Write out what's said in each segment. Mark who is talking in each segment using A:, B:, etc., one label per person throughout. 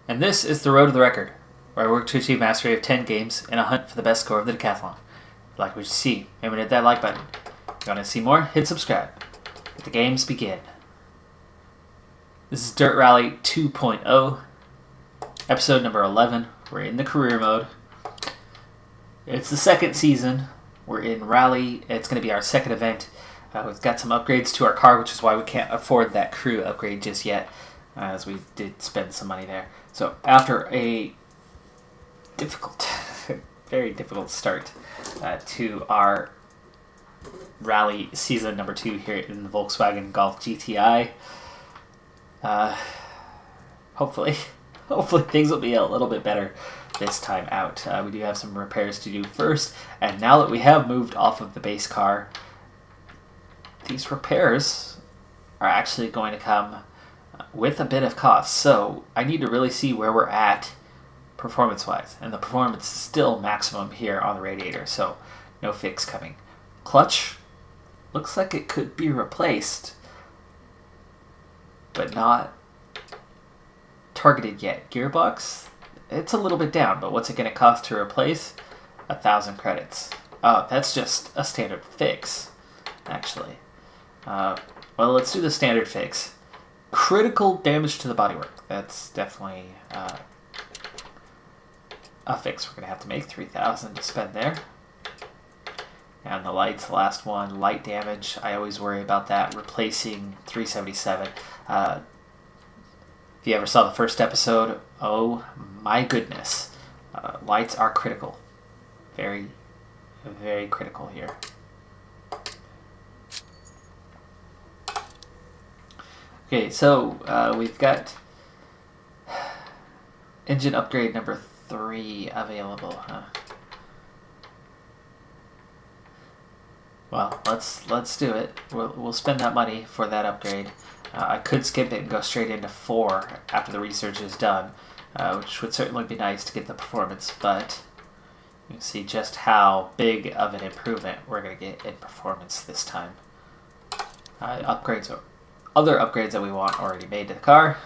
A: and this is The Road to the Record, where I work to achieve mastery of 10 games in a hunt for the best score of the Decathlon. If you like what you see, remember to hit that like button. If you want to see more, hit subscribe. Let the games begin. This is Dirt Rally 2.0, episode number 11. We're in the career mode. It's the second season. We're in Rally. It's going to be our second event. We've got some upgrades to our car, which is why we can't afford that crew upgrade just yet, as we did spend some money there. So after a difficult, very difficult start to our Rally season number 2 here in the Volkswagen Golf GTI, hopefully things will be a little bit better this time out. We do have some repairs to do first, and now that we have moved off of the base car, these repairs are actually going to come with a bit of cost. So I need to really see where we're at performance-wise, and the performance is still maximum here on the radiator, so no fix coming. Clutch looks like it could be replaced, but not targeted yet. Gearbox, it's a little bit down, but what's it going to cost to replace? 1,000 credits. Oh, that's just a standard fix, actually. Well, let's do the standard fix. Critical damage to the bodywork. That's definitely a fix we're going to have to make. 3,000 to spend there. And the lights, the last one, light damage. I always worry about that. Replacing 377. If you ever saw the first episode, oh my goodness. Lights are critical. Very, very critical here. Okay, so we've got engine upgrade number 3 available, huh? Well, let's do it. We'll spend that money for that upgrade. I could skip it and go straight into 4 after the research is done, which would certainly be nice to get the performance, but you can see just how big of an improvement we're going to get in performance this time. Other upgrades that we want already made to the car,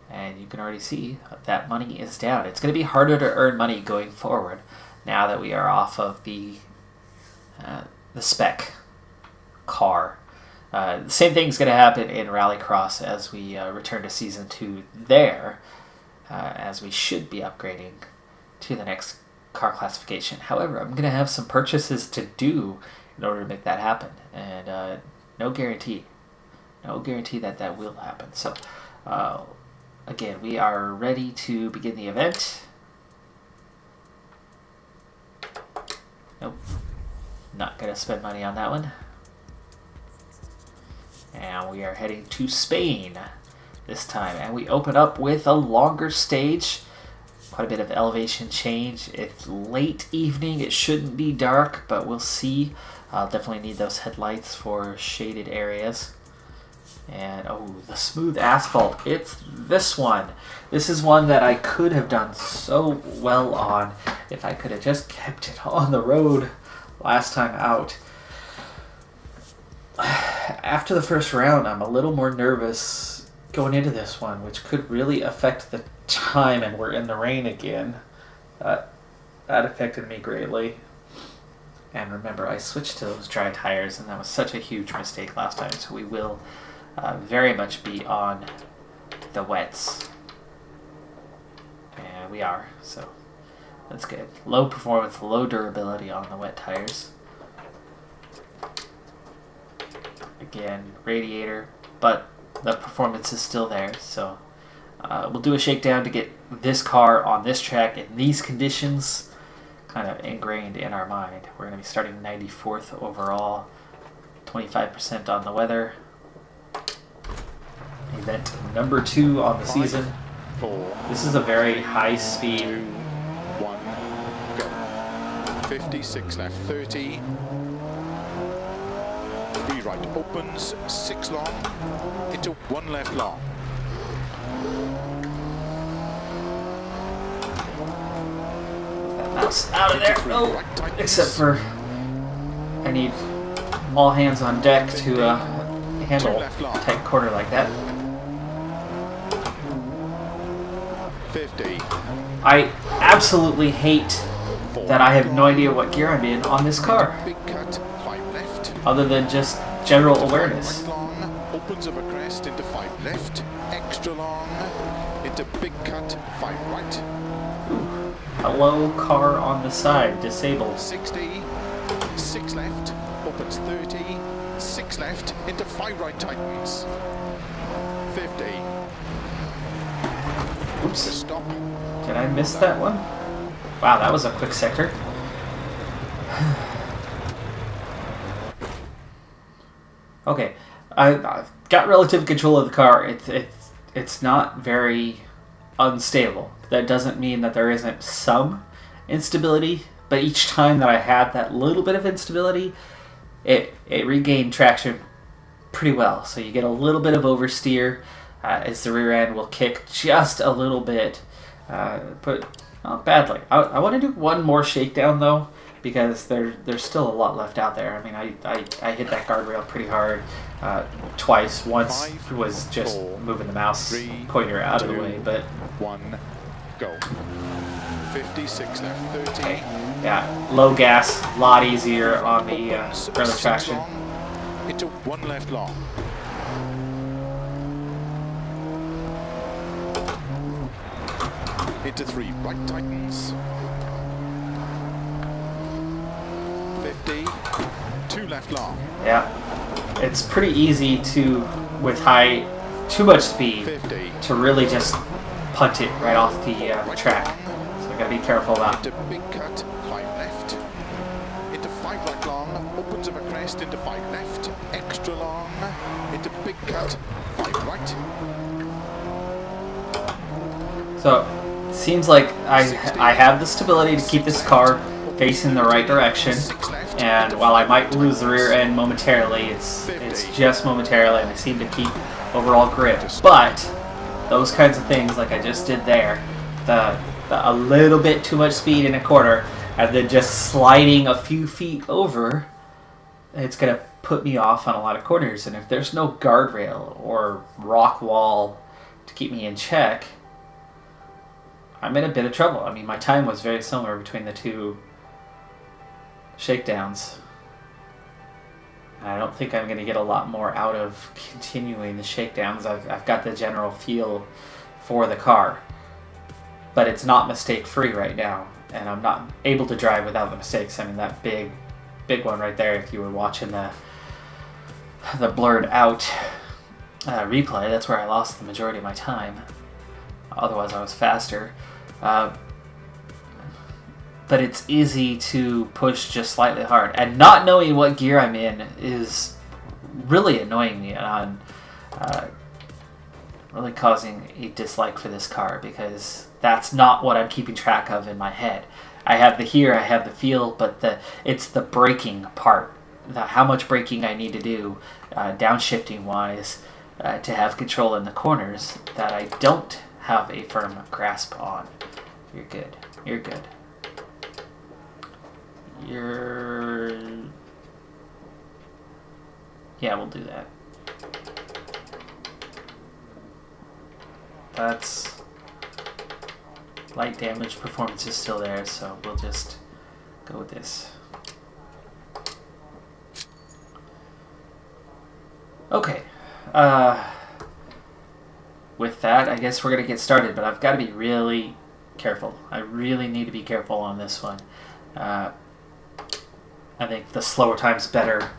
A: and you can already see that money is down. It's going to be harder to earn money going forward now that we are off of the spec car. The same thing is going to happen in Rallycross as we return to Season 2 there, as we should be upgrading to the next car classification. However, I'm going to have some purchases to do in order to make that happen, and no guarantee that that will happen. So, again, we are ready to begin the event. Nope. Not going to spend money on that one. And we are heading to Spain this time. And we open up with a longer stage. Quite a bit of elevation change. It's late evening. It shouldn't be dark, but we'll see. I'll definitely need those headlights for shaded areas. And, oh, the smooth asphalt. It's this one. This is one that I could have done so well on if I could have just kept it on the road last time out. After the first round, I'm a little more nervous going into this one, which could really affect the time, and we're in the rain again. That affected me greatly. And remember, I switched to those dry tires, and that was such a huge mistake last time, so we will very much be on the wets. And we are, so that's good. Low performance, low durability on the wet tires. Again, radiator, but the performance is still there, so we'll do a shakedown to get this car on this track in these conditions kind of ingrained in our mind. We're going to be starting 94th overall, 25% on the weather. Event number 2 on the season.
B: 4.
A: This is a very high speed.
B: 2, 1, go. 56 left, 30. 3 right opens, 6 long, into 1 left long.
A: Mouse out of there. Oh, except for I need all hands on deck to handle a tight corner like that.
B: 50.
A: I absolutely hate that I have no idea what gear I'm in on this car,
B: Big cut, 5 left.
A: other than just general awareness.
B: Right long, opens of a crest into 5 left. Extra long, into big cut, 5 right.
A: Hello, car on the side, disabled.
B: 60, 6 left, opens 30, 6 left, into 5 right tightens. 50. To
A: Oops,
B: stop.
A: did I miss that one? Wow, that was a quick sector. Okay, I've got relative control of the car. It's not very unstable. That doesn't mean that there isn't some instability, but each time that I had that little bit of instability, it regained traction pretty well. So you get a little bit of oversteer as the rear end will kick just a little bit, but not badly. I want to do one more shakedown though, because there's still a lot left out there. I mean, I hit that guardrail pretty hard twice. Once
B: 5,
A: was just
B: 4,
A: moving the mouse
B: 3,
A: pointer out of the
B: 2,
A: way, but
B: 1, go. 56 left, 30.
A: okay. Yeah, low gas, a lot easier on the early traction.
B: Into 1 left long. Into 3 right tightens. 50. 2 left long.
A: Yeah, it's pretty easy to, with too much speed,
B: 50.
A: to really just punt it right off the track. So I gotta be careful about.
B: Into big cut, 5 left. Into 5 right long, opens of a crest into 5 left. Extra long, into big cut, 5 right.
A: So it seems like I have the stability to keep this car facing the right direction. And while I might lose the rear end momentarily, it's just momentarily, and I seem to keep overall grip. But those kinds of things, like I just did there, a little bit too much speed in a corner, and then just sliding a few feet over, it's gonna put me off on a lot of corners. And if there's no guardrail or rock wall to keep me in check, I'm in a bit of trouble. I mean, my time was very similar between the two shakedowns. I don't think I'm going to get a lot more out of continuing the shakedowns. I've got the general feel for the car, but it's not mistake free right now, and I'm not able to drive without the mistakes. I mean, that big one right there, if you were watching the blurred out replay, that's where I lost the majority of my time. Otherwise I was faster. But it's easy to push just slightly hard. And not knowing what gear I'm in is really annoying me, and I'm really causing a dislike for this car, because that's not what I'm keeping track of in my head. I have the hear, I have the feel, but it's the braking part, how much braking I need to do, downshifting wise, to have control in the corners, that I don't have a firm grasp on. You're good. You're good. Yeah, we'll do that. That's light damage. Performance is still there, so we'll just go with this. Okay. With that, I guess we're going to get started, but I've got to be really careful. I really need to be careful on this one. I think the slower time's better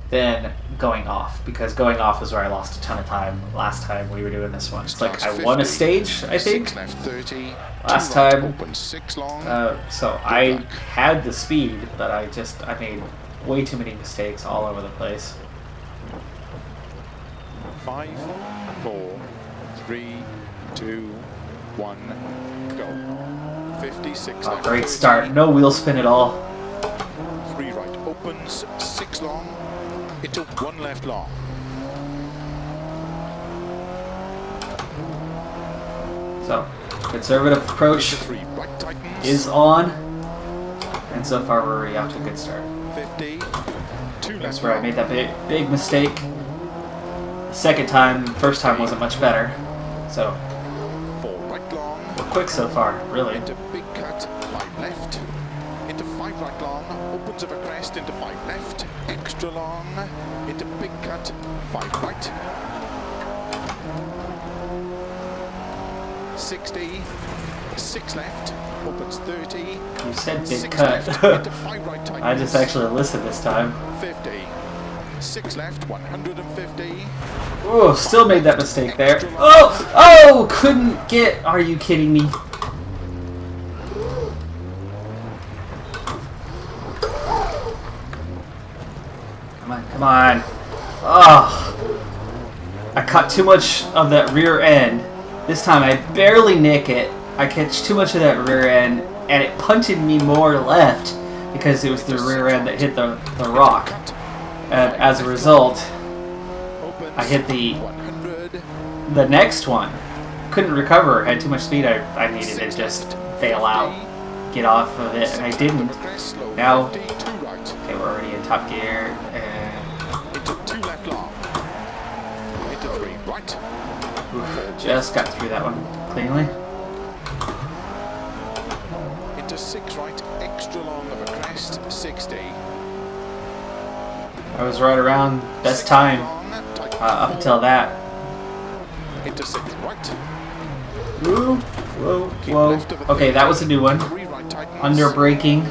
A: than going off, because going off is where I lost a ton of time last time we were doing this one. It's like I won a stage, I think, last time. So I had the speed, but I made way too many mistakes all over the place.
B: 5, 4, 3, 2, 1, go. 56 left.
A: Great start. No wheel spin at all.
B: 3 right opens, 6 long, into 1 left long.
A: So, conservative approach
B: Into 3 right tightens.
A: is on, and so far we're already off to a good start.
B: 50, 2
A: That's
B: left
A: where I
B: long.
A: made that big mistake. The second time, the first time wasn't much better. So, quick so far, really.
B: Into big cut, 5 left. Into 5 right long, opens of a crest into 5 left. Extra long, into big cut, 5 right. 60, 6 left, opens 30.
A: You said big
B: 6
A: cut.
B: left, into 5 right tightens.
A: I just actually listened this time.
B: 50. 6 left, 150.
A: Oh, still made that mistake there. Oh! Oh! Couldn't get... Are you kidding me? Come on, come on. Oh! I caught too much of that rear end. This time I barely nick it. I catch too much of that rear end, and it punted me more left because it was the rear end that hit the rock. And as a result, I hit the next one. Couldn't recover, had too much speed. I needed to just fail out, get off of it, and I didn't. Now, okay, we're already in top gear. And
B: into 2 left long. Into 3 right.
A: Just got through that one cleanly.
B: Into 6 right, extra long of a crest, 60.
A: I was right around best time up until that.
B: Into 6 right.
A: Whoa, whoa, whoa. Okay, that was a new one. Under braking.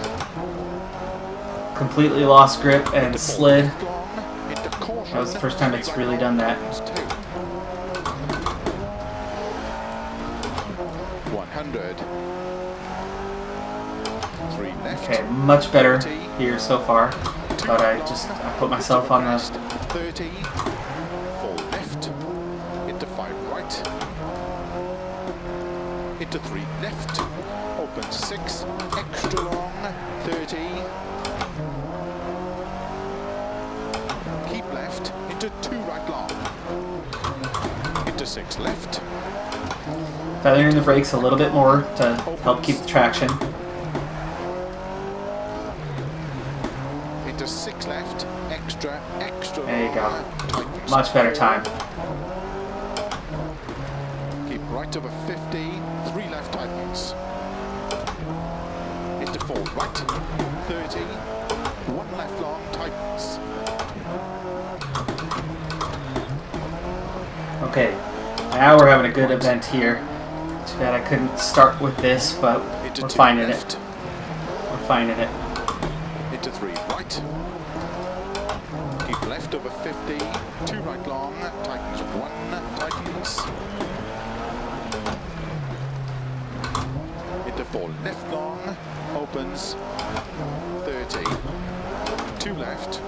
A: Completely lost grip and slid. That was the first time it's really done that.
B: 100. 3 left.
A: Okay, much better here so far. But I put myself on the
B: 30. 4 left. Into 5 right. Into 3 left. Open 6. Extra long. 30. Keep left. Into 2 right long. Into 6 left.
A: feathering the brakes a little bit more to help keep the traction.
B: Into 6 left, extra.
A: There you go. Much better time.
B: Keep right over 50, 3 left tightens. Into 4 right, 30, 1 left long tightens.
A: Okay, now we're having a good event here. Too bad I couldn't start with this, but we're finding it. We're finding it.
B: Into 3 right. Keep left over 50, 2 right long, tightens 1, tightens. Into 4 left long, opens 30, 2 left.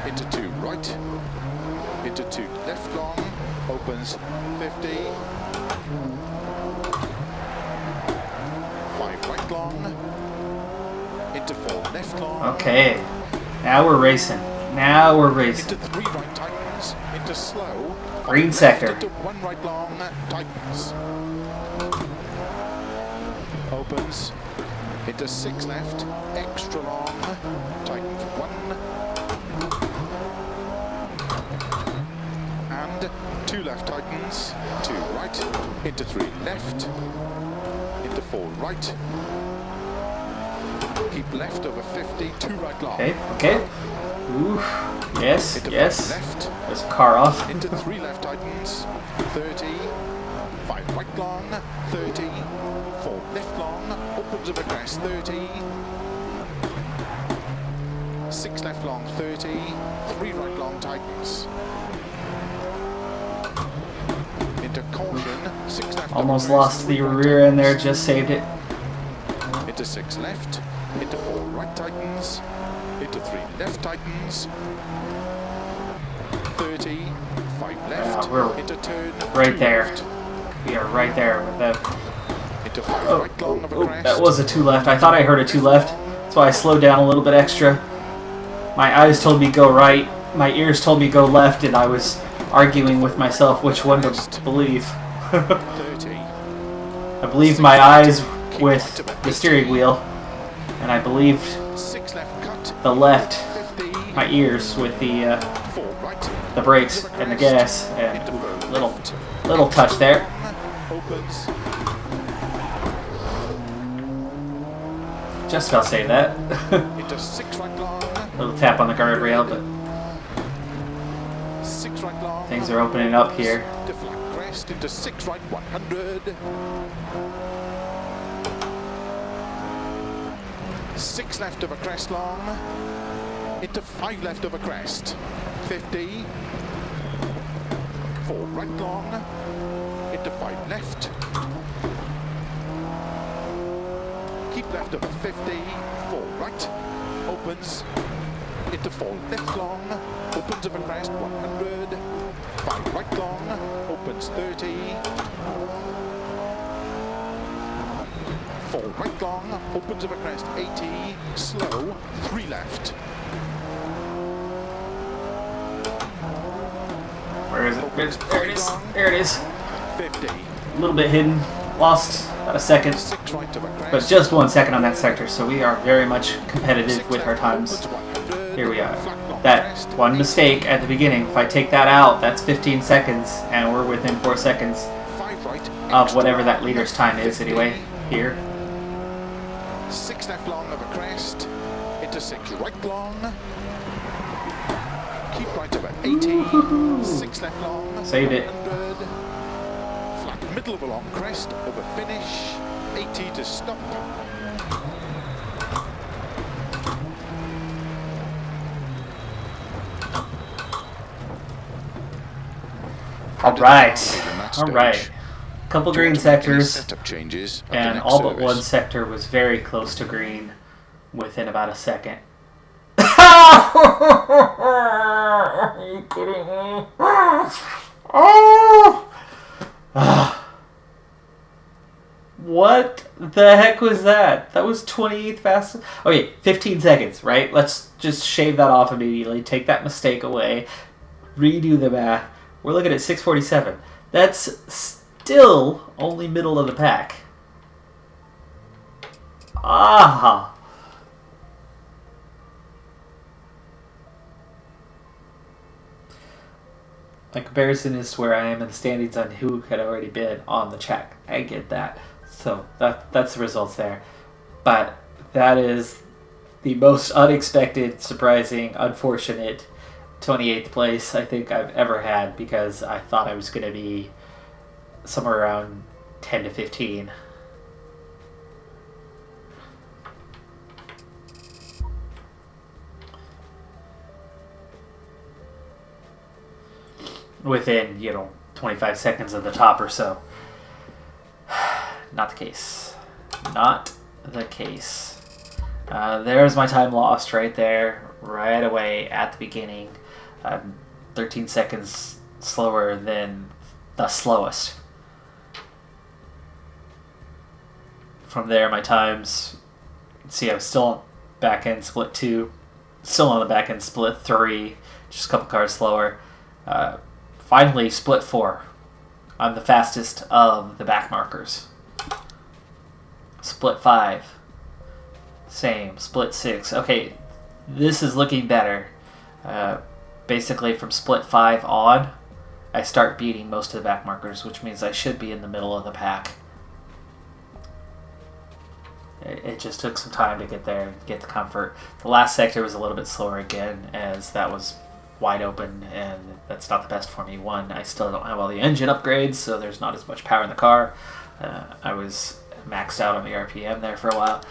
B: Into 2 right. Into 2 left long, opens 50. 5 right long. Into 4 left long.
A: Okay, now we're racing. Now we're racing.
B: Into 3 right tightens. Into slow.
A: Green sector.
B: Into 1 right long, tightens. Opens. Into 6 left, extra long, tightens 1. And 2 left tightens, 2 right, into 3 left, into 4 right. Keep left over 50, 2 right long.
A: Okay, okay. Ooh, yes,
B: Into
A: yes.
B: 5 left,
A: There's a car off.
B: into 3 left tightens, 30, 5 right long, 30, 4 left long, opens of a crest, 30, 6 left long, 30, 3 right long tightens. Into caution, 6 left.
A: Almost lost the rear end there, just saved it.
B: Into 6 left, into 4 right tightens, into 3 left tightens, 30, 5 left,
A: we're
B: into turn,
A: right
B: 2
A: there.
B: left,
A: We are right there with that.
B: into 5 right long of a crest.
A: That was a 2 left. I thought I heard a 2 left. That's why I slowed down a little bit extra. My eyes told me go right. My ears told me go left, and I was arguing with myself which one to believe.
B: 30.
A: I believed my eyes with the steering wheel, and I believed
B: 6 left cut,
A: the left,
B: 50,
A: my ears with
B: 4 right,
A: the brakes and the gas, and little touch there.
B: opens.
A: Just about say that.
B: Into 6 right long.
A: Little tap on the guardrail, but
B: 6 right long.
A: things are opening up here.
B: To flat crest into 6 right 100. 6 left of a crest long. Into 5 left of a crest. 50. 4 right long. Into 5 left. Keep left of a 50. 4 right. Opens. Into 4 left long. Opens of a crest 100. 5 right long. Opens 30. 4 right long. Opens of a crest 80. Slow. 3 left.
A: Where is it? There it is. There it is.
B: 50.
A: A little bit hidden. Lost about a second.
B: 6 right of a crest.
A: But just 1 second on that sector, so we are very much competitive
B: 6
A: with our
B: left,
A: times.
B: opens 100.
A: Here we are.
B: Flat long
A: That
B: crest.
A: one mistake at the beginning, if I take that out, that's 15 seconds, and we're within 4 seconds
B: 5 right.
A: of whatever that leader's time is anyway, here.
B: 6 left long of a crest. Into 6 right long. Keep right of an 80. 6 left long.
A: Saved it.
B: 100. Flat middle of a long crest. Over finish. 80 to stop.
A: All right. Couple green sectors,
B: Setup changes at the
A: and
B: next
A: all but
B: service.
A: one sector was very close to green within about a second. Are you kidding me? What the heck was that? That was 28th fastest. Okay, 15 seconds, right? Let's just shave that off immediately. Take that mistake away. Redo the math. We're looking at 6:47. That's still only middle of the pack. Ah. My comparison is to where I am in the standings on who had already been on the check. I get that. So that's the results there. But that is the most unexpected, surprising, unfortunate 28th place I think I've ever had, because I thought I was going to be somewhere around 10 to 15. Within, 25 seconds of the top or so. Not the case. Not the case. There's my time lost right there, right away at the beginning. 13 seconds slower than the slowest. From there, my times, see, I was still on back end split 2, still on the back end split 3, just a couple cars slower. Finally, split 4. I'm the fastest of the back markers. Split 5. Same. Split 6. Okay, this is looking better. Basically, from split 5 on, I start beating most of the back markers, which means I should be in the middle of the pack. It just took some time to get there, get the comfort. The last sector was a little bit slower again, as that was wide open, and that's not the best for me. One, I still don't have all the engine upgrades, so there's not as much power in the car. I was maxed out on the RPM there for a while,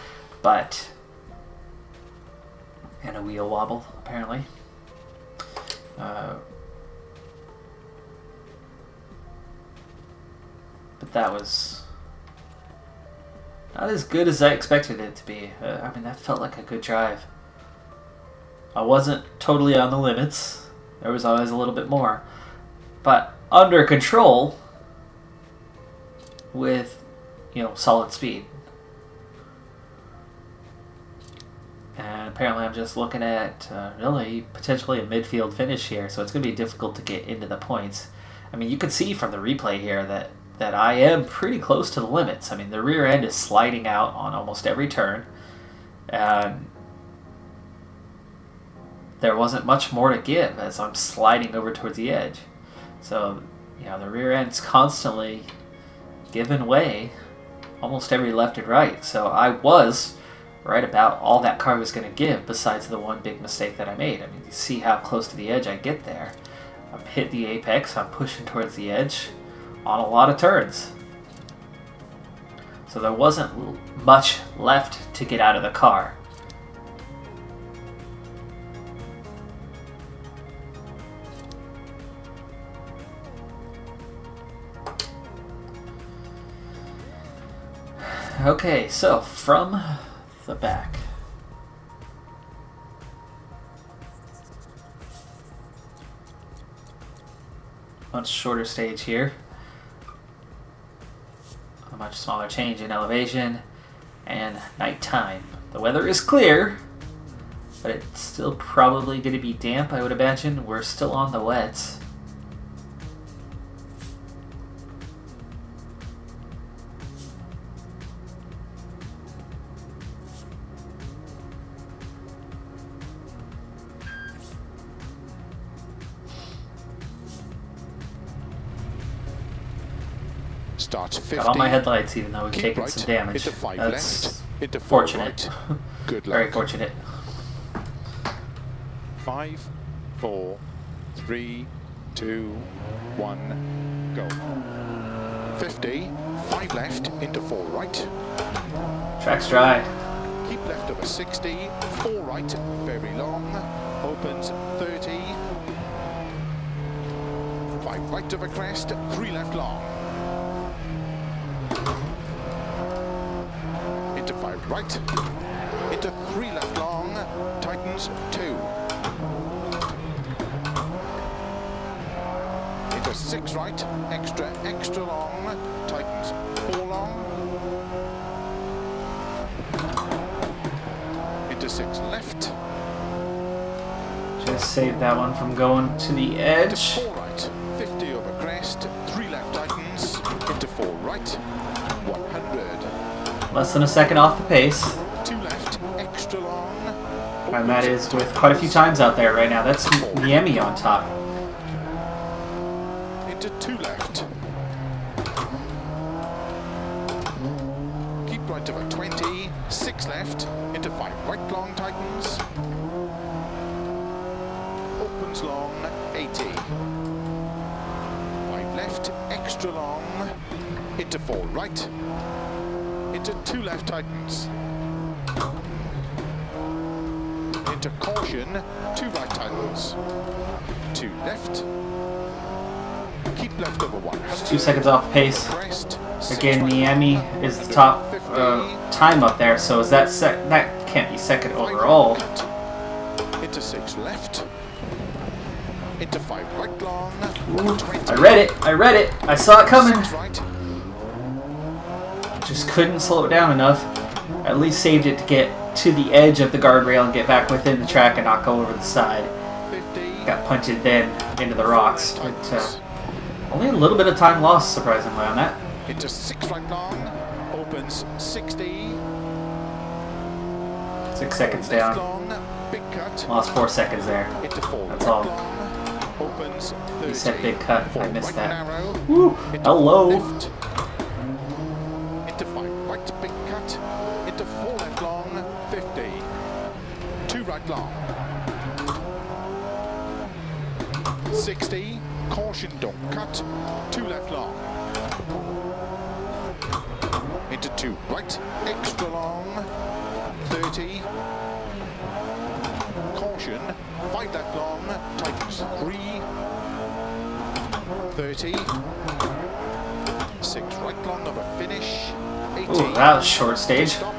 A: and a wheel wobble, apparently. But that was not as good as I expected it to be. That felt like a good drive. I wasn't totally on the limits. There was always a little bit more. But under control with, solid speed. And apparently I'm just looking at really potentially a midfield finish here, so it's going to be difficult to get into the points. You can see from the replay here that I am pretty close to the limits. The rear end is sliding out on almost every turn. And there wasn't much more to give as I'm sliding over towards the edge. So, the rear end's constantly given way almost every left and right. So I was right about all that car was going to give, besides the one big mistake that I made. I mean, you see how close to the edge I get there. I've hit the apex, I'm pushing towards the edge on a lot of turns. So there wasn't much left to get out of the car. Okay, so from the back. Much shorter stage here. A much smaller change in elevation and nighttime. The weather is clear, but it's still probably going to be damp, I would imagine. We're still on the wets.
B: Starts 50.
A: Got all my headlights, even though we've
B: Keep
A: taken
B: right,
A: some damage.
B: into 5
A: That's
B: left, into 4
A: fortunate.
B: right. Good luck.
A: Very fortunate.
B: 5, 4, 3, 2, 1, go. 50, 5 left, into 4 right.
A: Track's dry.
B: Keep left over 60, 4 right, very long. Opens 30. 5 right over crest, 3 left long. Into 5 right, into 3 left long, tightens 2. Into 6 right, extra long, tightens 4 long. Into 6 left.
A: Just save that one from going to the edge.
B: 4 right, 50 over crest, 3 left tightens, into 4 right, 100.
A: Less than a second off the pace.
B: 2 left, extra long.
A: And that is with quite a few times out there right now. That's Miami on top.
B: Into 2 left. Keep right over 20, 6 left, into 5 right long tightens. Opens long, 80. 5 left, extra long, into 4 right, into 2 left tightens. Into caution, 2 right tightens. 2 left. Keep left over 100.
A: 2 seconds off pace.
B: Crest, 6
A: Again,
B: right
A: Miami
B: long,
A: is the top
B: 50.
A: time up there, so is that that can't be second overall.
B: Into 6 left. Into 5 right long.
A: Ooh,
B: 20.
A: I read it, I saw it coming.
B: 6 right.
A: Just couldn't slow it down enough. At least saved it to get to the edge of the guardrail and get back within the track and not go over the side.
B: 50.
A: Got punted then into the rocks, but only a little bit of time lost, surprisingly, on that.
B: Into 6 right long. Opens 60.
A: 6 seconds
B: Left
A: down.
B: long. Big cut.
A: Lost 4 seconds there.
B: Into 4
A: That's
B: right
A: all.
B: long. Opens 30.
A: He said big cut.
B: 4
A: I missed
B: right
A: that.
B: narrow.
A: Woo!
B: Into
A: Hello.
B: 4 left. Into 5 right, big cut. Into 4 left long, 50. 2 right long. 60. Caution, don't cut. 2 left long. Into 2 right, extra long. 30. Caution, 5 left long. Tightens 3. 30. 6 right long of a finish. 80.
A: Ooh, that was short stage.
B: Stop.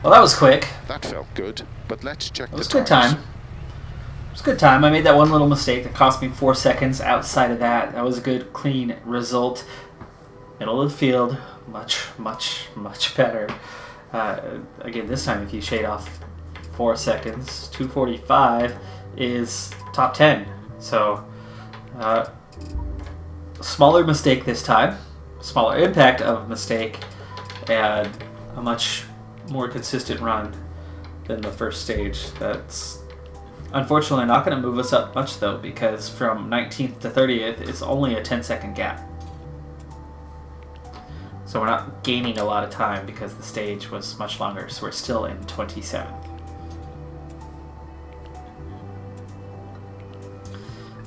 A: Well, that was quick.
B: That felt good, but let's check
A: It was a
B: the
A: good time.
B: times.
A: It was a good time. I made that one little mistake that cost me 4 seconds. Outside of that, that was a good, clean result. Middle of the field, much better. Again, this time if you shade off 4 seconds, 2:45 is top 10. So, smaller mistake this time, smaller impact of mistake, and a much more consistent run than the first stage. That's Unfortunately, not going to move us up much though, because from 19th to 30th is only a 10-second gap. So we're not gaining a lot of time because the stage was much longer, so we're still in 27th.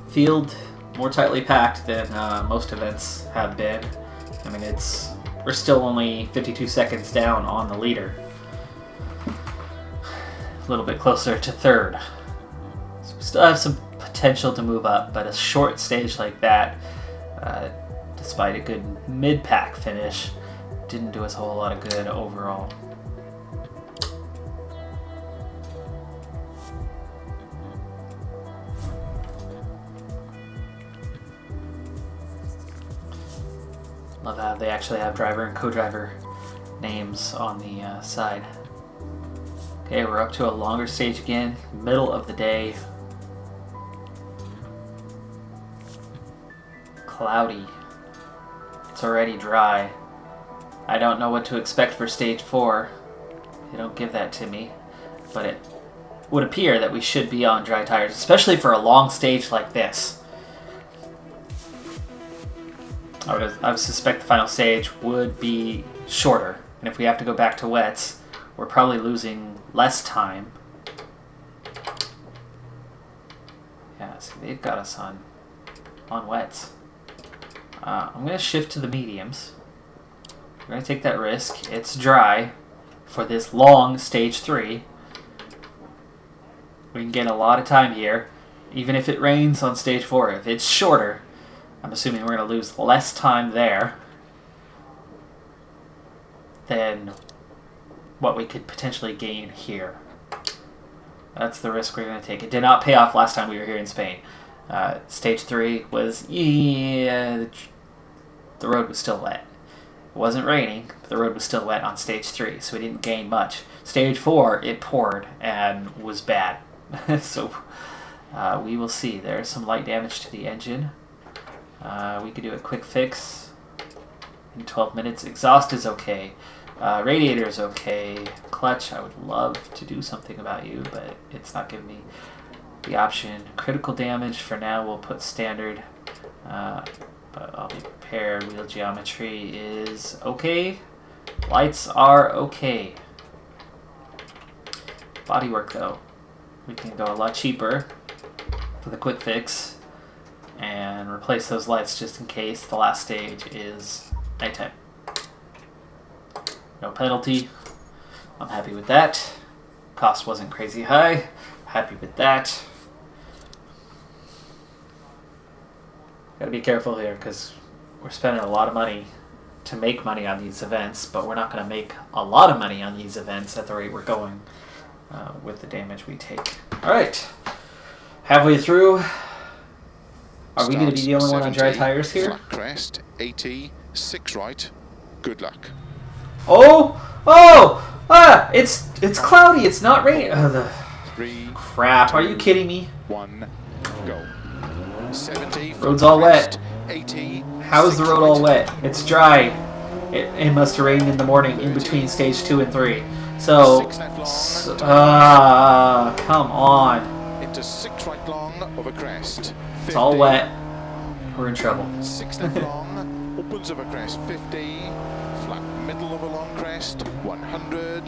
A: Field more tightly packed than most events have been. I mean, we're still only 52 seconds down on the leader. A little bit closer to third. So we still have some potential to move up, but a short stage like that, despite a good mid-pack finish, didn't do us a whole lot of good overall. Love how they actually have driver and co-driver names on the side. Okay, we're up to a longer stage again, middle of the day. Cloudy. It's already dry. I don't know what to expect for stage 4. They don't give that to me, but it would appear that we should be on dry tires, especially for a long stage like this. I would suspect the final stage would be shorter, and if we have to go back to wets, we're probably losing less time. Yeah, see, they've got us on wets. I'm going to shift to the mediums. We're going to take that risk. It's dry for this long stage 3. We can get a lot of time here, even if it rains on stage 4. If it's shorter, I'm assuming we're going to lose less time there than what we could potentially gain here. That's the risk we're going to take. It did not pay off last time we were here in Spain. Stage 3 was, yeah, the road was still wet. It wasn't raining, but the road was still wet on stage 3, so we didn't gain much. Stage 4, it poured and was bad. So we will see. There's some light damage to the engine. We could do a quick fix in 12 minutes. Exhaust is okay. Radiator is okay. Clutch, I would love to do something about you, but it's not giving me the option. Critical damage, for now, we'll put standard. But I'll be prepared. Wheel geometry is okay. Lights are okay. Bodywork, though. We can go a lot cheaper for the quick fix and replace those lights just in case the last stage is nighttime. No penalty. I'm happy with that. Cost wasn't crazy high. Happy with that. Gotta be careful here because we're spending a lot of money to make money on these events, but we're not going to make a lot of money on these events at the rate we're going with the damage we take. Alright. Halfway through. Are we going to be the only one on dry tires here?
B: Flat crest, 80, 6 right. Good luck.
A: Oh! Oh! Ah! It's cloudy. It's not raining. Oh, the
B: 3,
A: crap. Are you kidding me?
B: 1, go. 70.
A: Road's all wet.
B: 80.
A: How is the road all wet? It's dry. It must have rained in the morning in between stage 2 and 3. So, come on.
B: Into 6 right long over crest. 50.
A: It's all wet. We're in trouble.
B: 6 left long, opens over crest 50, flat middle of a long crest 100.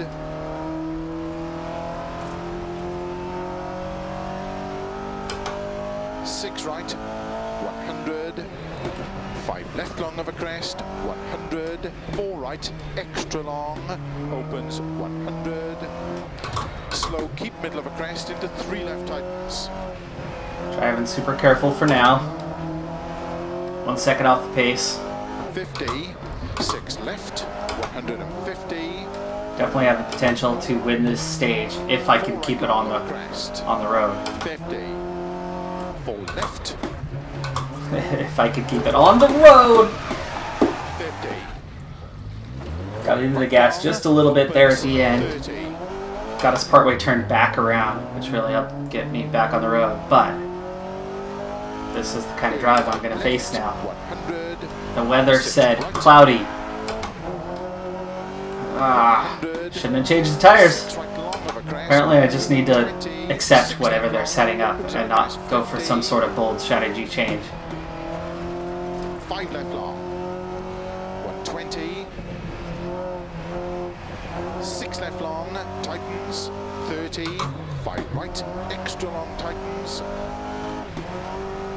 B: Six right, 100. 5 left long of a crest, 100. 4 right, extra long, opens 100. Slow, keep middle of a crest into 3 left tightens.
A: Driving super careful for now. 1 second off the pace.
B: 50, 6 left, 150.
A: Definitely have the potential to win this stage if I can keep it on the road.
B: 50, 4 left.
A: If I could keep it on the road.
B: 50.
A: Got into the gas just a little bit there at the end.
B: 30.
A: Got us partway turned back around, which really helped get me back on the road. But this is the kind of drive I'm going to face now.
B: 100.
A: The weather said cloudy. Shouldn't have changed the tires.
B: 6 right long of a crest.
A: Apparently I just need to accept whatever they're setting up and not go for some sort of bold strategy change.
B: 5 left long. 120. 6 left long, tightens. 30. 5 right, extra long, tightens.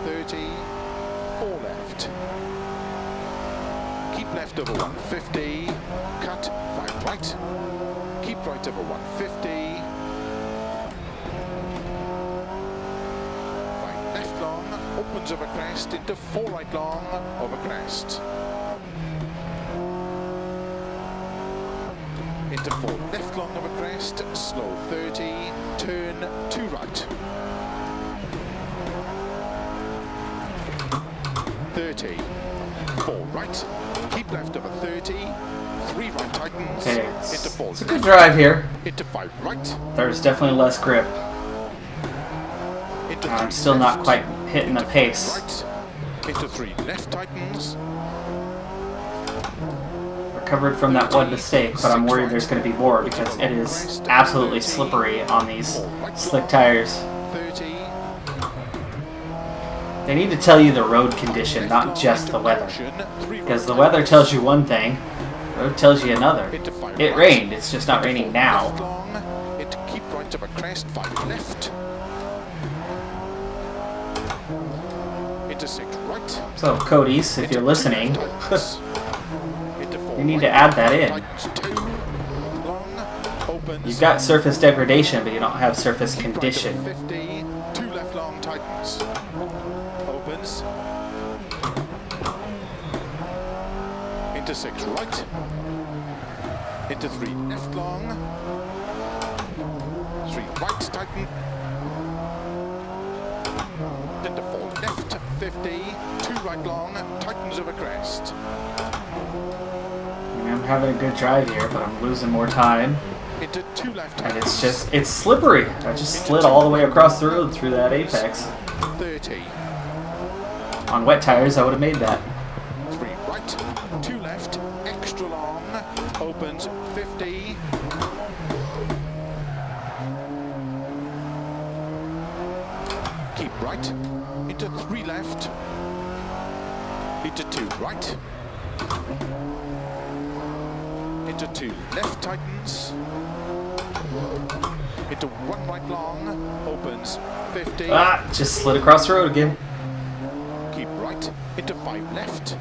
B: 30. 4 left. Keep left over 150. Cut. 5 right. Keep right over 150. 5 left long, opens over crest into 4 right long, over crest. Into 4 left long over crest, slow 30, turn 2 right. 30, 4 right, keep left over 30, 3 right tightens,
A: Okay,
B: into 4
A: it's a good drive here.
B: into 5 right.
A: There's definitely less grip.
B: Into
A: I'm
B: 3
A: still not
B: left,
A: quite hitting the
B: into 5
A: pace.
B: Right, into 3 left tightens.
A: Recovered from that one mistake, but I'm worried there's going to be more because it is absolutely slippery on these slick tires.
B: 30.
A: They need to tell you the road condition, not just the weather. Because the weather tells you one thing, the road tells you another. It rained, it's just not raining now.
B: Into keep right of a crest, 5 left. Into 6 right.
A: So, Cody's, if you're listening, you need to add that in. You've got surface degradation, but you don't have surface condition.
B: 50, 2 left long tightens. Opens. Into 6 right. Into 3 left long. 3 right tighten. Into 4 left 50, 2 right long, tightens over crest.
A: I'm having a good drive here, but I'm losing more time.
B: Into 2 left
A: And it's slippery. I just slid all the way across the road through that apex.
B: 30.
A: On wet tires, I would have made that.
B: 3 right, 2 left, extra long, opens 50. Keep right, into 3 left, into 2 right, into 2 left tightens, into 1 right long, opens 50.
A: Just slid across the road again.
B: Keep right, into 5 left,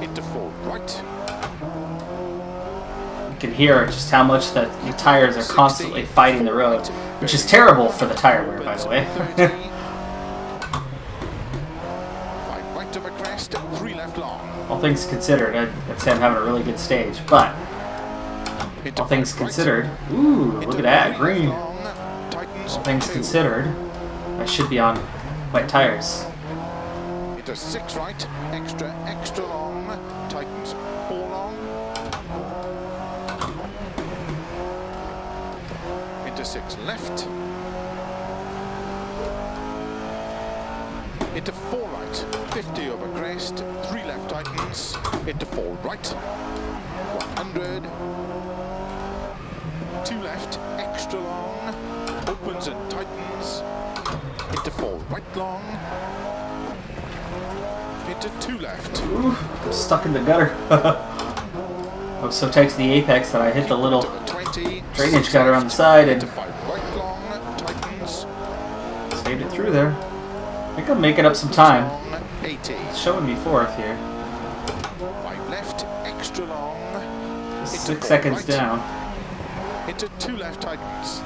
B: into 4 right.
A: You can hear just how much the tires are constantly fighting the road, which is terrible for the tire wear, by the way.
B: 5 right of a crest, 3 left long.
A: All things considered, I'd say I'm having a really good stage, but all things considered, ooh, look at that, green. All things considered, I should be on wet tires.
B: Into 6 right, extra long, tightens 4 long. Into 6 left. Into 4 right, 50 over crest, 3 left tightens, into 4 right, 100, 2 left, extra long, opens and tightens, into 4 right long, into 2 left.
A: Ooh, I'm stuck in the gutter. I was so tight to the apex that I hit the little
B: 20,
A: drainage gutter on the side and
B: into 5 right long, tightens,
A: saved it through there. I think I'm making up some time.
B: 80,
A: It's showing me 4th here.
B: 5 left, extra long,
A: Just
B: into
A: 6
B: 4
A: seconds
B: right,
A: down.
B: into 2 left tightens,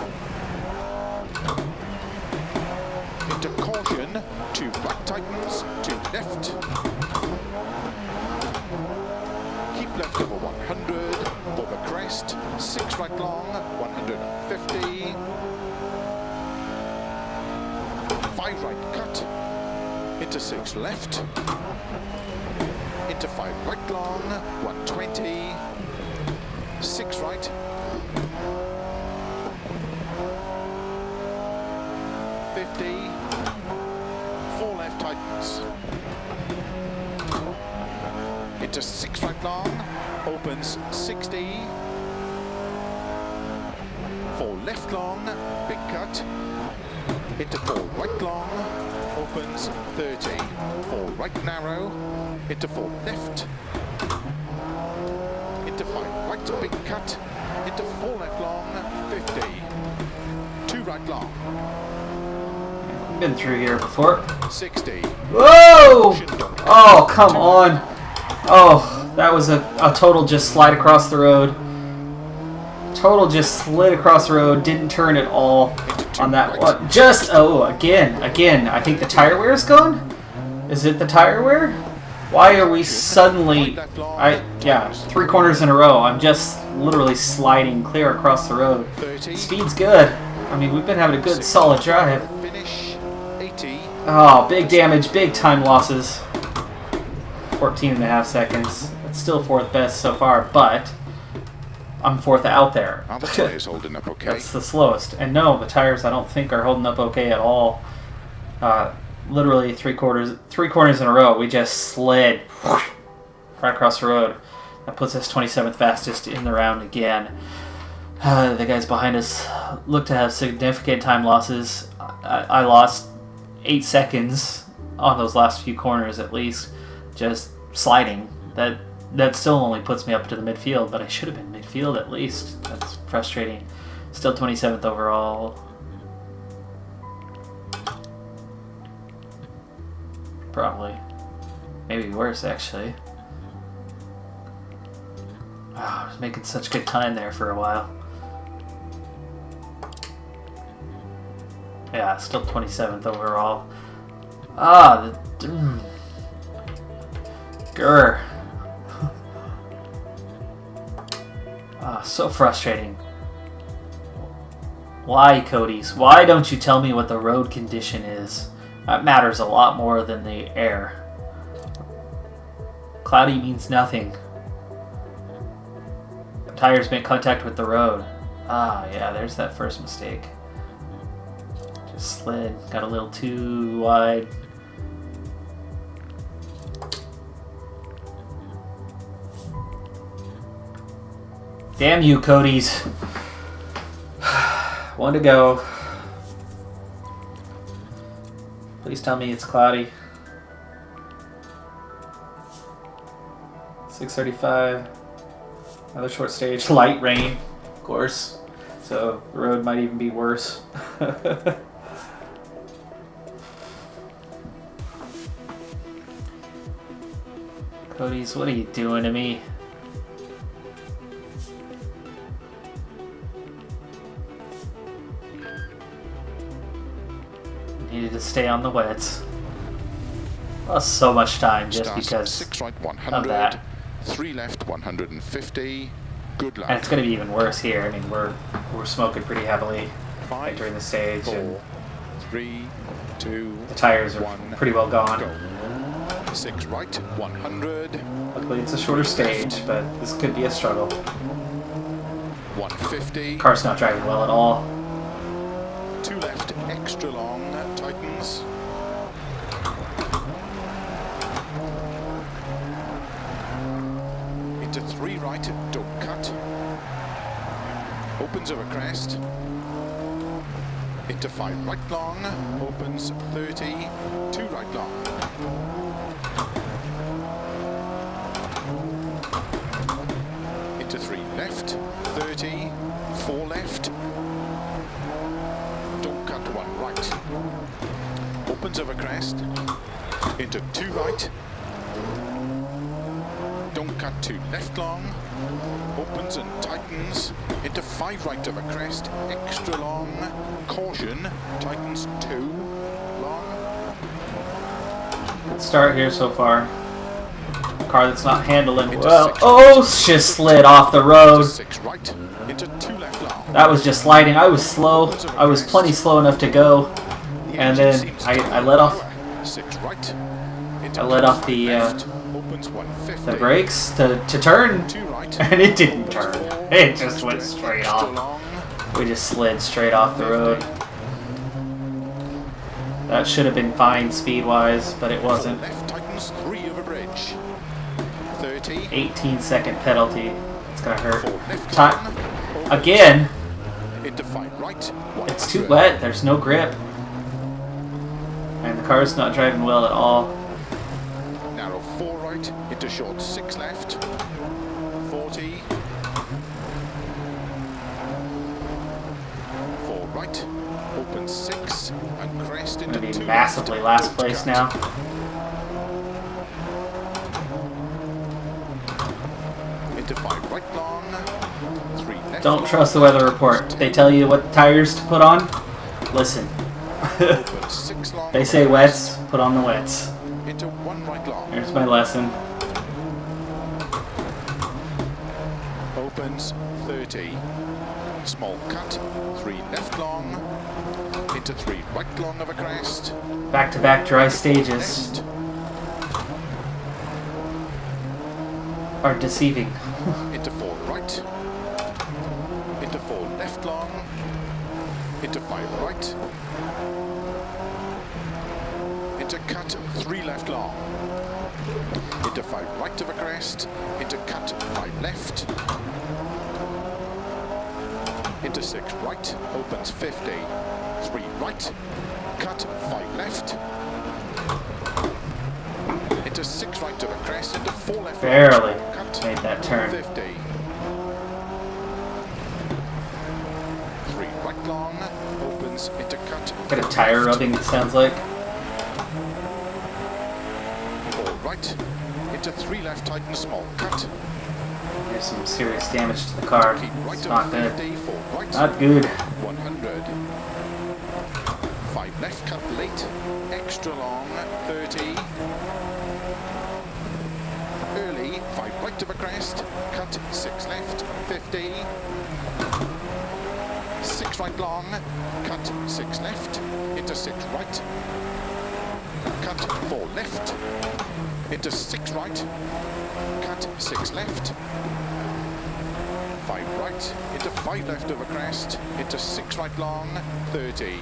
B: into caution, 2 right tightens, 2 left, keep left over 100, over crest, 6 right long, 150, 5 right cut, into 6 left, into 5 right long, 120, 6 right, 50, 4 left tightens, into 6 right long, opens 60, 4 left long, big cut, into 4 right long, opens 30, 4 right narrow, into 4 left, into 5 right, big cut, into 4 left long, 50, 2 right long,
A: Been through here before.
B: 60.
A: Whoa! Oh, come on. Oh, that was a total just slide across the road. Total just slid across the road. Didn't turn at all on that one. Just, oh, again. I think the tire wear is gone? Is it the tire wear? Why are we suddenly, yeah, 3 corners in a row. I'm just literally sliding clear across the road. Speed's good. I mean, we've been having a good solid drive. Oh, big damage, big time losses. 14.5 seconds. It's still 4th best so far, but I'm 4th out there.
B: Are the tires holding up okay?
A: That's the slowest. And no, the tires I don't think are holding up okay at all. Literally 3 corners in a row. We just slid right across the road. That puts us 27th fastest in the round again. The guys behind us look to have significant time losses. I lost 8 seconds on those last few corners at least, just sliding. That still only puts me up to the midfield, but I should have been midfield at least. That's frustrating. Still 27th overall. Probably. Maybe worse, actually. Wow, I was making such good time there for a while. Yeah, still 27th overall. Grr. So frustrating. Why, Cody's? Why don't you tell me what the road condition is? That matters a lot more than the air. Cloudy means nothing. The tires make contact with the road. Yeah, there's that first mistake. Just slid. Got a little too wide. Damn you, Cody's. 1 to go. Please tell me it's cloudy. 6:35. Another short stage. Light rain, of course. So the road might even be worse. Cody's, what are you doing to me? Needed to stay on the wets. Lost so much time just because
B: 6 right 100,
A: of that.
B: 3 left 150. Good luck.
A: And it's going to be even worse here. I mean, we're smoking pretty heavily
B: 5,
A: during the stage.
B: 4,
A: And
B: 3, 2,
A: the tires are
B: 1,
A: pretty well gone.
B: go. 6 right 100.
A: Luckily, it's a shorter stage, but this could be a struggle.
B: 150.
A: Car's not driving well at all.
B: 2 left extra long, tightens. Into 3 right, don't cut. Opens over crest. Into 5 right long, opens 30, 2 right long. Into 3 left, 30, 4 left. Don't cut 1 right. Opens over crest. Into 2 right. Don't cut 2 left long. Opens and tightens. Into 5 right over crest. Extra long. Caution. Tightens 2 long.
A: Good start here so far. Car that's not handling well. Oh, just slid off the road.
B: 6 right. Into 2 left long.
A: That was just sliding. I was slow. I was plenty slow enough to go. And then I let off.
B: 6 right.
A: I let off the brakes to turn, and it didn't turn. It just went straight off. We just slid straight off the road. That should have been fine speed-wise, but it wasn't. 18-second penalty. It's gonna hurt. Time again.
B: into 5 right. 100.
A: It's too wet. There's no grip. And the car's not driving well at all.
B: Narrow 4 right, into short 6 left. 40. 4 right, open 6, and crest
A: I'm
B: into
A: going to
B: 2
A: be massively last place now.
B: Into 5 right long. 3 left.
A: Don't trust the weather report. They tell you what tires to put on. Listen.
B: Open 6 long.
A: They say wets, put on the wets.
B: Into 1 right long.
A: There's my lesson.
B: Opens 30. Small cut. 3 left long. Into 3 right long of a crest.
A: Back-to-back dry stages
B: Left.
A: are deceiving.
B: Into 4 right. Into 4 left long. Into 5 right. Into cut 3 left long. Into 5 right of a crest. Into cut 5 left. Into 6 right. Opens 50. 3 right. Cut 5 left. Into 6 right of a crest. Into 4 left.
A: Barely
B: Cut
A: made that turn.
B: 50. 3 right long. Opens into cut.
A: Got a tire rubbing, it sounds like.
B: 4 right. Into 3 left, tighten small cut.
A: There's some serious damage to the car.
B: Keep right
A: It's
B: of
A: not good.
B: 50, 4 right.
A: Not good.
B: 100. 5 left, cut late. Extra long, 30. Early, 5 right of a crest. Cut 6 left, 50. 6 right long. Cut 6 left. Into 6 right. Cut 4 left. Into 6 right. Cut 6 left. 5 right. Into 5 left of a crest. Into 6 right long. 30.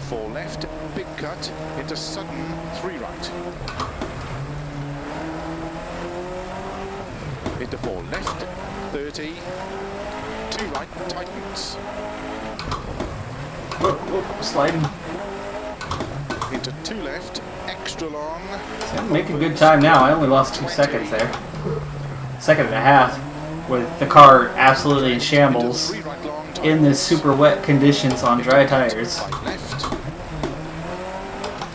B: 4 left. Big cut. Into sudden 3 right. Into 4 left. 30. 2 right. Tightens.
A: Whoop, sliding.
B: Into 2 left. Extra long.
A: See, I'm making good time now. I only lost 2 seconds there. Second and a half. With the car absolutely in shambles.
B: Into 3 right long.
A: In this super wet conditions on dry tires.
B: 5 left.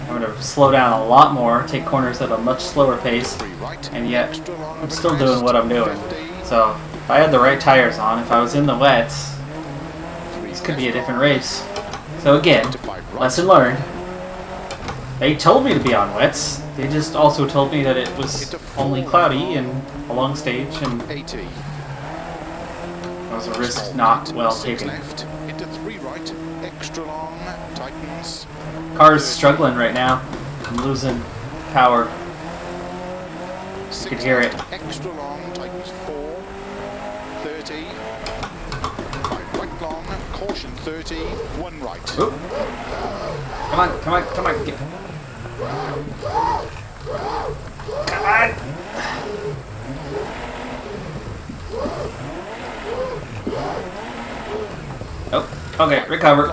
A: I'm going to slow down a lot more, take corners at a much slower pace,
B: 3 right.
A: and yet
B: Extra long
A: I'm
B: of a
A: still
B: crest.
A: doing what I'm doing.
B: 50.
A: So, if I had the right tires on, if I was in the wets,
B: 3
A: this could be a
B: left
A: different
B: long.
A: race. So again,
B: Into 5 right.
A: lesson learned. They told me to be on wets, they just also told me that it was only cloudy and a long stage, and
B: 80.
A: it was a risk
B: Small
A: not
B: cut,
A: well
B: 6
A: taken.
B: left. Into 3 right. Extra long. Tightens.
A: Car's struggling right now. I'm losing power.
B: 6
A: could hear
B: left,
A: it.
B: Extra long. Tightens 4. 30. 5 right long. Caution 30. 1 right.
A: Oop. Come on, get. Come on! Oh, okay, recover.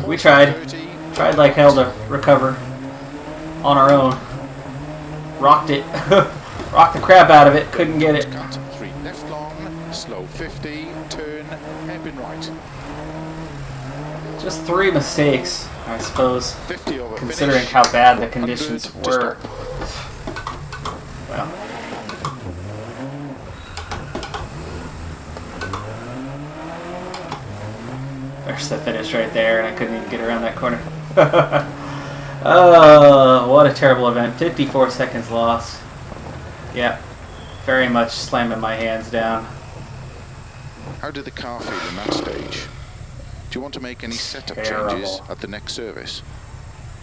A: We tried.
B: 30.
A: Tried like hell to recover on our own. Rocked it. Rocked the crap out of it. Couldn't get it.
B: Cut 3 left long. Slow 50. Turn. Hairpin right.
A: Just 3 mistakes, I suppose,
B: 50 over
A: considering
B: finish.
A: how bad the
B: 100
A: conditions
B: to
A: were.
B: stop.
A: Well. There's the finish right there, and I couldn't even get around that corner. Oh, what a terrible event. 54 seconds lost. Yeah, very much slamming my hands down.
B: How did the car feel in that stage? Do you want to make any setup changes
A: Terrible.
B: at the next service?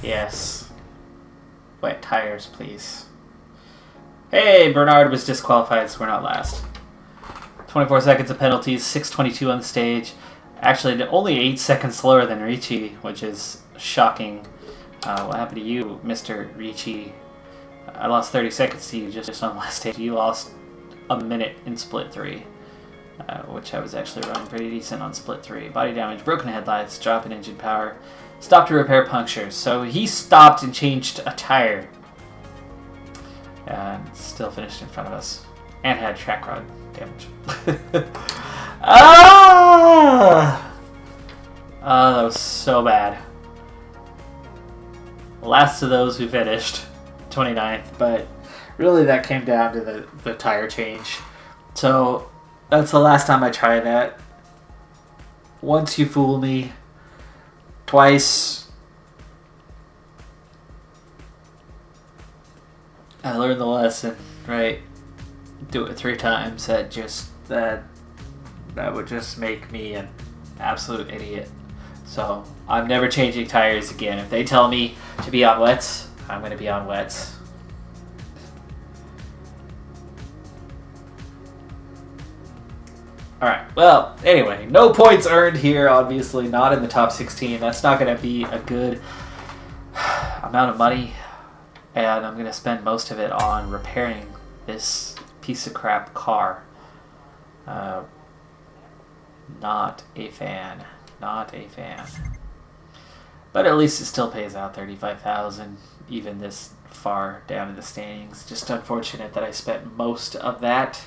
A: Yes. Wet tires, please. Hey, Bernard was disqualified, so we're not last. 24 seconds of penalties, 6:22 on the stage. Actually, only 8 seconds slower than Ricci, which is shocking. What happened to you, Mr. Ricci? I lost 30 seconds to you just on the last stage. You lost a minute in split 3. which I was actually running pretty decent on split 3. Body damage, broken headlights, drop in engine power, stopped to repair punctures. So he stopped and changed a tire and still finished in front of us and had track rod damage. Ah! Oh, that was so bad. Last of those who finished, 29th, but really that came down to the tire change. So that's the last time I try that. Once you fool me, twice I learned the lesson, right? Do it 3 times. That would just make me an absolute idiot. So I'm never changing tires again. If they tell me to be on wets, I'm going to be on wets. Alright, well, anyway, no points earned here, obviously, not in the top 16. That's not going to be a good amount of money, and I'm going to spend most of it on repairing this piece of crap car. Not a fan. Not a fan. But at least it still pays out $35,000, even this far down in the standings. Just unfortunate that I spent most of that.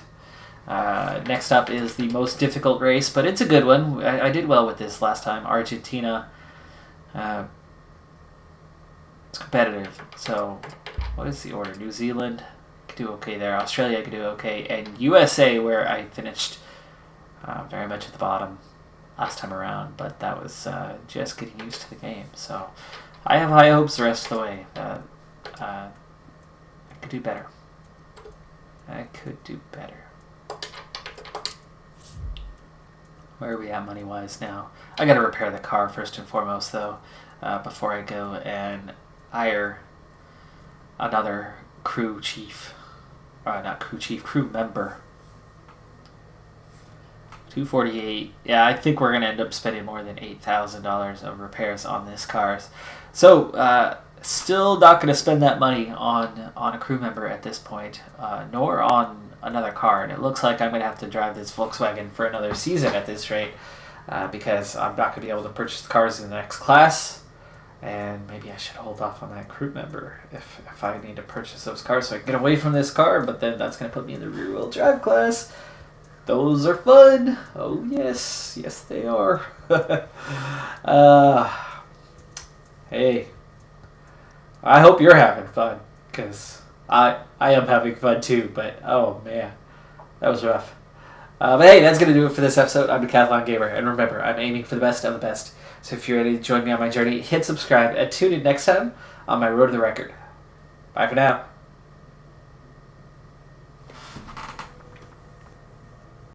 A: Next up is the most difficult race, but it's a good one. I did well with this last time. Argentina. It's competitive. So, what is the order? New Zealand could do okay there. Australia could do okay. And USA, where I finished very much at the bottom last time around, but that was just getting used to the game. So, I have high hopes the rest of the way. I could do better. I could do better. Where are we at money-wise now? I gotta repair the car first and foremost, though, before I go and hire another crew chief. Not crew chief, crew member. 248. Yeah, I think we're gonna end up spending more than $8,000 of repairs on this car. So, still not gonna spend that money on a crew member at this point, nor on another car, and it looks like I'm going to have to drive this Volkswagen for another season at this rate, because I'm not going to be able to purchase the cars in the next class, and maybe I should hold off on that crew member if I need to purchase those cars so I can get away from this car, but then that's going to put me in the rear-wheel drive class. Those are fun. Oh yes, yes they are. Hey, I hope you're having fun, because I am having fun too, but oh man, that was rough. But hey, that's going to do it for this episode. I'm Decathlon Gamer, and remember, I'm aiming for the best of the best. So if you're ready to join me on my journey, hit subscribe and tune in next time on my road to the record. Bye for now.